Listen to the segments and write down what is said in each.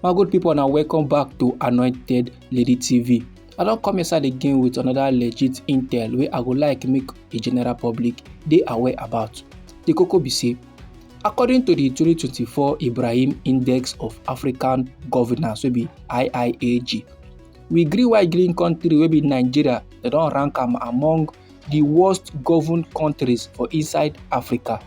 My good people, now welcome back to Anointed Lady TV. I don come inside again with another legit intel wey I go like make a general public dey aware about. The koko be say, according to the 2024 Ibrahim Index of African Governance wey be IIAG, we gree white green country wey be Nigeria, they don rank am among the worst governed countries for inside Africa.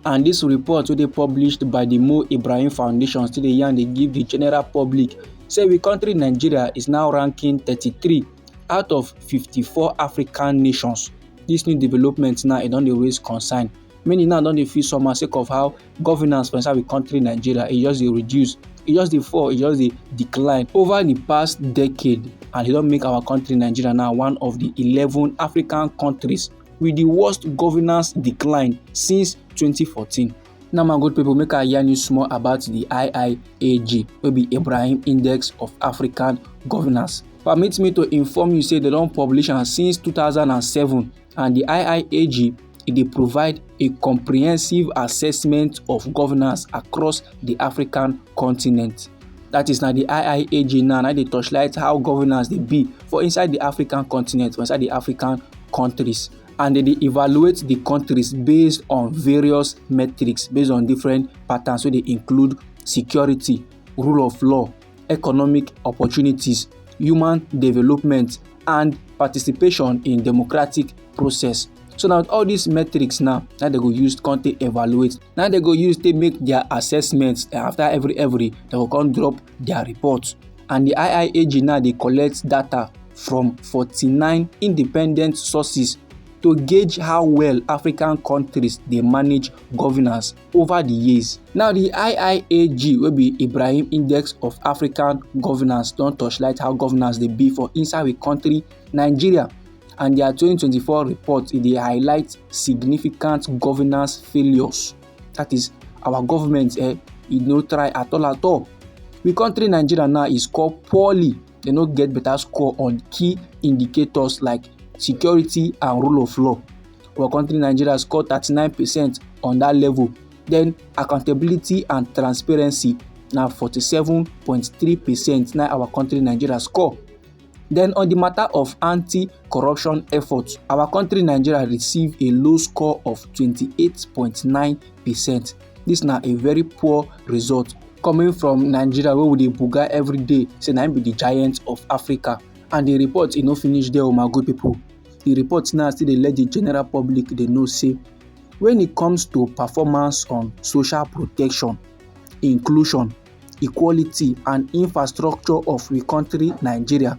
And this report wey dey published by the Mo Ibrahim Foundation still dey yarn dey give the general public say we country Nigeria is now ranking 33 out of 54 African nations. This new development now e don dey raise concern. Many now don dey feel somehow sake of how governance for inside we country Nigeria e just dey reduce, e just dey fall, e just dey decline over the past decade, and e don make our country Nigeria now one of the 11 African countries with the worst governance decline since 2014. Now my good people, make I yarn you small about the IIAG wey be Ibrahim Index of African Governance. Permit me to inform you say they don publish am since 2007, and the IIAG e dey provide a comprehensive assessment of governance across the African continent. That is now the IIAG now dey torchlight how governance dey be for inside the African continent, for inside the African countries. And they evaluate the countries based on various metrics, based on different patterns wey dey include security, rule of law, economic opportunities, human development, and participation in democratic process. So now all these metrics now they go use to evaluate. Now they go use to make their assessments. After every they go come drop their reports. And the IIAG now they collect data from 49 independent sources to gauge how well African countries they manage governance over the years. Now the IIAG will be Ibrahim Index of African Governance don touchlight how governance they be for inside we country Nigeria, and their 2024 report they highlight significant governance failures. That is, our government no try at all. We country Nigeria now is score poorly. They no get better score on key indicators like security and rule of law. Our country Nigeria scored 39% on that level. Then accountability and transparency now 47.3% now our country Nigeria score. Then on the matter of anti-corruption efforts, our country Nigeria received a low score of 28.9%. This now a very poor result coming from Nigeria where we dey buga every day say na be the giant of Africa. And the report no finish there, my good people. The report now still dey let the general public they know say when it comes to performance on social protection, inclusion, equality, and infrastructure of we country Nigeria,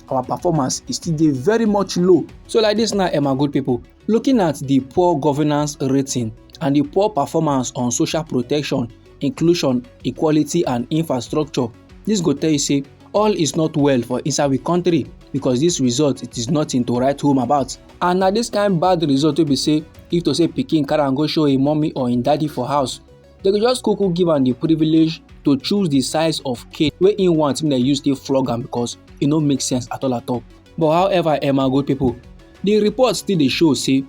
our performance is still dey very much low. So like this now, my good people, looking at the poor governance rating and the poor performance on social protection, inclusion, equality, and infrastructure, this go tell you say all is not well for inside we country, because this result it is nothing to write home about. And now this kind of bad result will be say if to say pikin carry and go show a mommy or in daddy for house, they go just kuku give am the privilege to choose the size of cake where in want when they use to flog am, because it no make sense at all. But however, my good people, the report still dey show say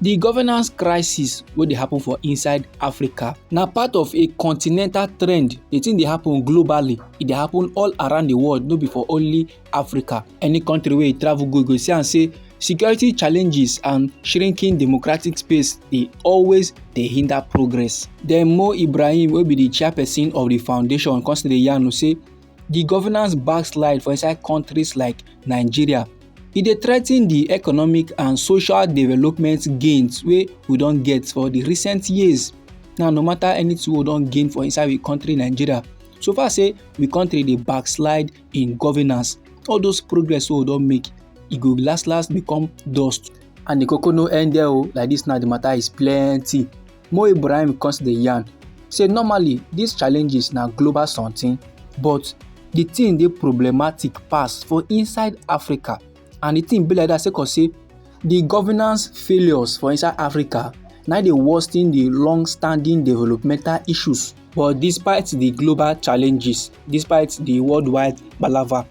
the governance crisis wey dey happen for inside Africa na part of a continental trend. The thing dey happen globally, it dey happen all around the world, no be for only Africa. Any country where you travel go see and say security challenges and shrinking democratic space dey always dey hinder progress. Then Mo Ibrahim wey be the chairperson of the foundation constantly yarn say the governance backslide for inside countries like Nigeria, e dey threaten the economic and social development gains wey we don get for the recent years. Now no matter anything we don gain for inside we country Nigeria, so far say we country dey backslide in governance, all those progress we don make, e go last become dust. And the koko no end there. Like this now the matter is plenty. Mo Ibrahim constantly yarn say normally these challenges na global something, but the thing dey problematic pass for inside Africa. And the thing be like that because say the governance failures for inside Africa now dey worsen the long-standing developmental issues. But despite the global challenges, despite the worldwide palava,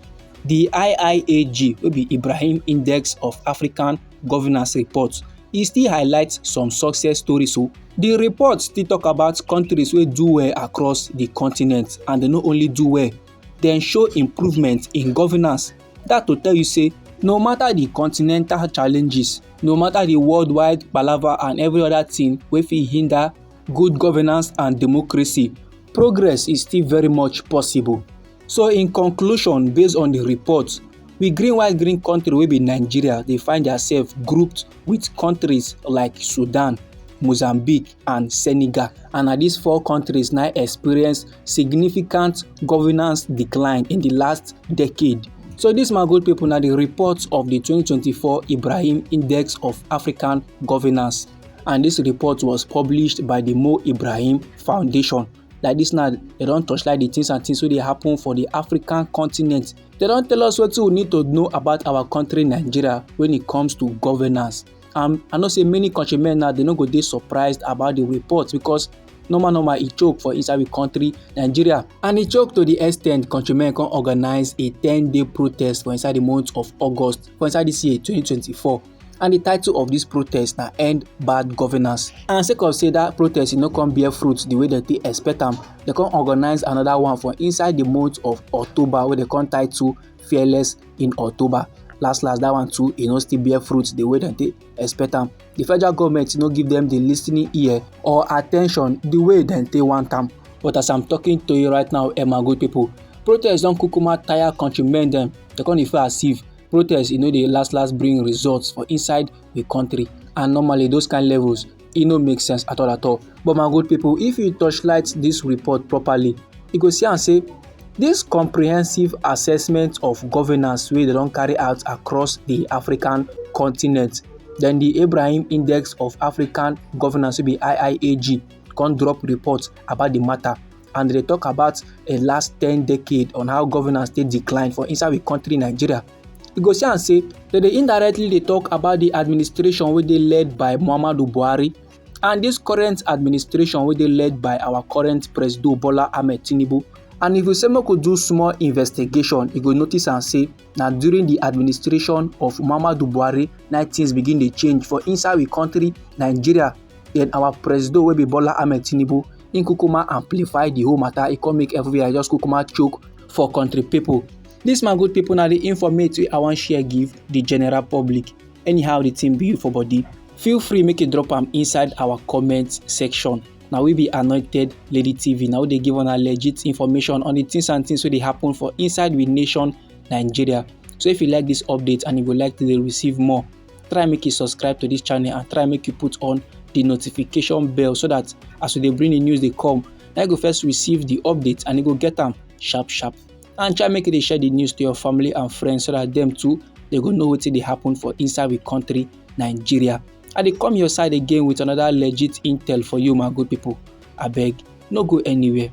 the IIAG wey be Ibrahim Index of African Governance report, e still highlights some success stories. So the report still talk about countries wey do well across the continent, and they not only do well, dem show improvement in governance. Dat to tell you say no matter the continental challenges, no matter the worldwide palava and every other thing wey fit hinder good governance and democracy, progress is still very much possible. So in conclusion, based on the report, we white green country wey be Nigeria dey find theirself grouped with countries like Sudan, Mozambique and Senegal, and na these 4 countries now experience significant governance decline in the last decade. So this, my good people, na the report of the 2024 Ibrahim Index of African Governance, and this report was published by the Mo Ibrahim Foundation. Like this now, they don touchlight the things and things wey dey happen for the African continent. They don tell us wetin we need to know about our country Nigeria when it comes to governance. I know say many countrymen now, they no go dey surprised about the report, because normal e choke for inside the country Nigeria, and e choke to the extent countrymen can organize a 10-day protest for inside the month of August for inside this year 2024. And the title of this protest na End Bad Governance. And sake of say that protest no come bear fruit the way that they expect am, they can organize another one for inside the month of October, where they can title Fearless in October. Last that one too, e no still bear fruit the way that they expect am. The federal government no give them the listening ear or attention the way that they want am. But as I'm talking to you right now, my good people, protest don kukuma tire countrymen dem. They can't feel as if protest, they last bring results for inside the country, and normally those kind of levels, it no make sense at all. But my good people, if you touchlight this report properly, you go see and say this comprehensive assessment of governance wey they don carry out across the African continent, then the Ibrahim Index of African Governance, wey be IIAG, can drop reports about the matter, and they talk about a last 10 decade on how governance dey decline for inside the country Nigeria. You go see and say that they indirectly talk about the administration wey dey led by Muhammadu Buhari, and this current administration wey dey led by our current President Bola Ahmed Tinubu. And if you say make we do small investigation, you go notice and say na during the administration of Muhammadu Buhari, things begin to change for inside the country Nigeria. Then our president wey be Bola Ahmed Tinubu, in kukuma amplify the whole matter. It can make everywhere just kukuma choke for country people. This, my good people, now the information I want share give the general public. Anyhow the thing be for body, feel free make a drop am inside our comment section. Now we be Anointed Lady TV. Now they give on a legit information on the things and things wey dey happen for inside the nation Nigeria. So if you like this update and you would like to receive more, try make you subscribe to this channel and try make you put on the notification bell, so that as they bring the news they come, now you go first receive the updates and you go get them sharp. And try make it share the news to your family and friends, so that them too, they go know what they happen for inside the country Nigeria. And they come your side again with another legit intel for you, my good people. I beg, no go anywhere.